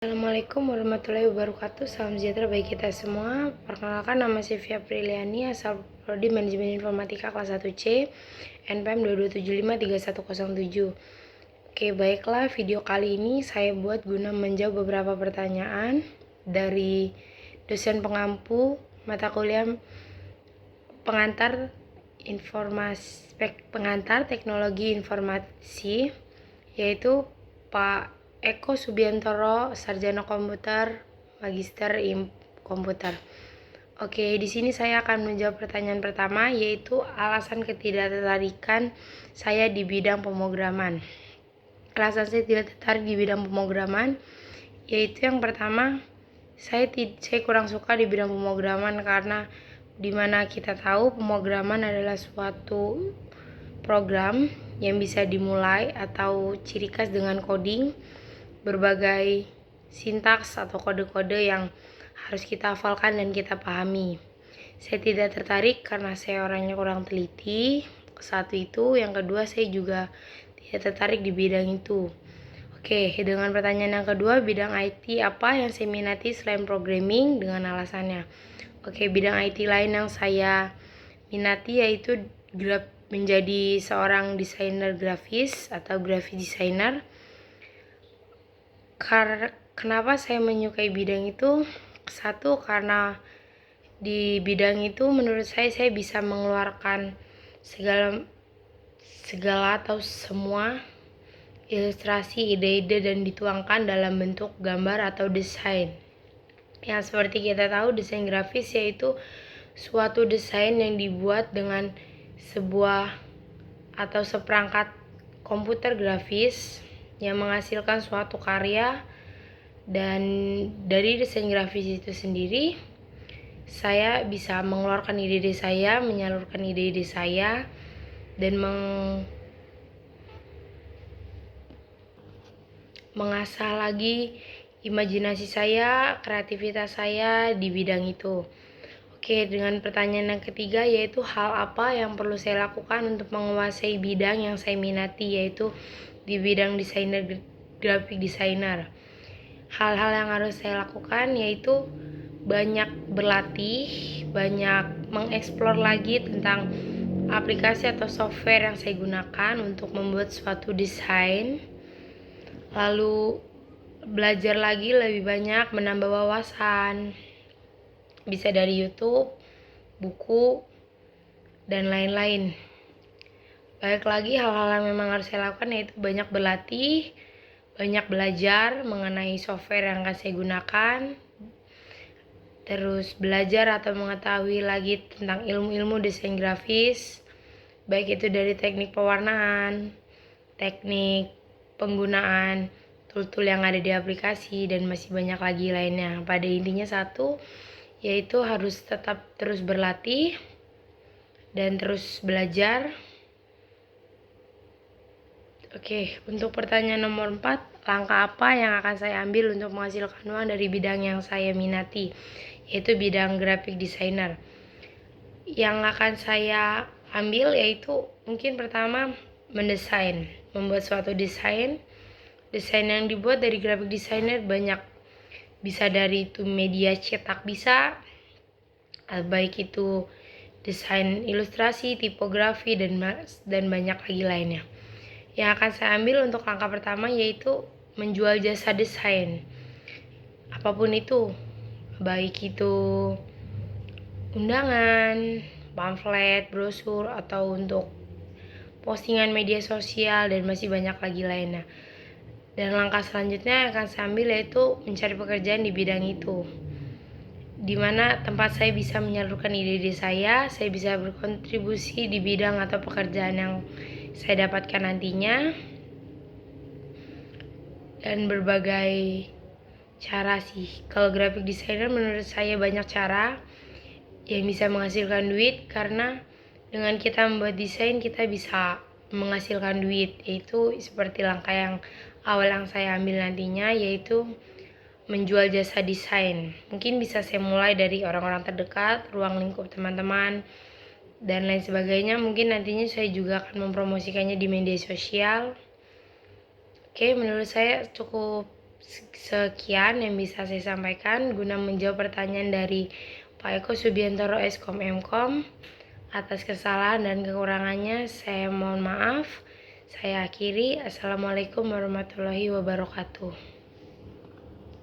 Assalamualaikum warahmatullahi wabarakatuh. Salam sejahtera bagi kita semua. Perkenalkan, nama saya Via Priliani, asal Prodi Manajemen Informatika kelas 1C, NPM 22753107. Oke, baiklah, video kali ini saya buat guna menjawab beberapa pertanyaan dari dosen pengampu mata kuliah pengantar teknologi informasi, yaitu Pak Eko Subiantoro, Sarjana Komputer, Magister Komputer. Oke, di sini saya akan menjawab pertanyaan pertama, yaitu alasan ketidaktertarikan saya di bidang pemrograman. Alasan saya tidak tertarik di bidang pemrograman, yaitu yang pertama, saya kurang suka di bidang pemrograman karena dimana kita tahu pemrograman adalah suatu program yang bisa dimulai atau ciri khas dengan coding, berbagai sintaks atau kode-kode yang harus kita hafalkan dan kita pahami. Saya tidak tertarik karena saya orangnya kurang teliti. Satu itu, yang kedua saya juga tidak tertarik di bidang itu. Oke, dengan pertanyaan yang kedua, bidang IT apa yang saya minati selain programming, dengan alasannya. Oke, bidang IT lain yang saya minati yaitu menjadi seorang desainer grafis atau graphic designer. Kenapa saya menyukai bidang itu? Satu, karena di bidang itu menurut saya bisa mengeluarkan segala atau semua ilustrasi, ide-ide dan dituangkan dalam bentuk gambar atau desain. Yang seperti kita tahu, desain grafis yaitu suatu desain yang dibuat dengan sebuah atau seperangkat komputer grafis yang menghasilkan suatu karya, dan dari desain grafis itu sendiri saya bisa mengeluarkan ide-ide saya, menyalurkan ide-ide saya, dan mengasah lagi imajinasi saya, kreativitas saya di bidang itu. Oke, dengan pertanyaan yang ketiga, yaitu hal apa yang perlu saya lakukan untuk menguasai bidang yang saya minati, yaitu di bidang desainer graphic designer. Hal-hal yang harus saya lakukan yaitu banyak berlatih, banyak mengeksplor lagi tentang aplikasi atau software yang saya gunakan untuk membuat suatu desain. Lalu belajar lagi lebih banyak, menambah wawasan, bisa dari YouTube, buku, dan lain-lain. Baik lagi, hal-hal yang memang harus saya lakukan yaitu banyak berlatih, banyak belajar mengenai software yang akan saya gunakan, terus belajar atau mengetahui lagi tentang ilmu-ilmu desain grafis, baik itu dari teknik pewarnaan, teknik penggunaan tool-tool yang ada di aplikasi, dan masih banyak lagi lainnya. Pada intinya satu, yaitu harus tetap terus berlatih dan terus belajar. Oke, untuk pertanyaan nomor 4, langkah apa yang akan saya ambil untuk menghasilkan uang dari bidang yang saya minati, yaitu bidang graphic designer. Yang akan saya ambil yaitu mungkin pertama mendesain, membuat suatu desain. Desain yang dibuat dari graphic designer banyak, bisa dari itu media cetak, bisa baik itu desain ilustrasi, tipografi, dan banyak lagi lainnya. Yang akan saya ambil untuk langkah pertama yaitu menjual jasa desain, apapun itu, baik itu undangan, pamflet, brosur, atau untuk postingan media sosial, dan masih banyak lagi lainnya. Dan langkah selanjutnya yang akan saya ambil yaitu mencari pekerjaan di bidang itu, dimana tempat saya bisa menyalurkan ide-ide saya bisa berkontribusi di bidang atau pekerjaan yang saya dapatkan nantinya. Dan berbagai cara sih. Kalau graphic designer menurut saya banyak cara yang bisa menghasilkan duit, karena dengan kita membuat desain kita bisa menghasilkan duit, yaitu seperti langkah yang awal yang saya ambil nantinya, yaitu menjual jasa desain. Mungkin bisa saya mulai dari orang-orang terdekat, ruang lingkup teman-teman, dan lain sebagainya. Mungkin nantinya saya juga akan mempromosikannya di media sosial. Oke, menurut saya cukup Sekian yang bisa saya sampaikan guna menjawab pertanyaan dari Pak Eko Subiantoro Eskom Mkom. Atas kesalahan dan kekurangannya saya mohon maaf. Saya akhiri. Assalamualaikum warahmatullahi wabarakatuh.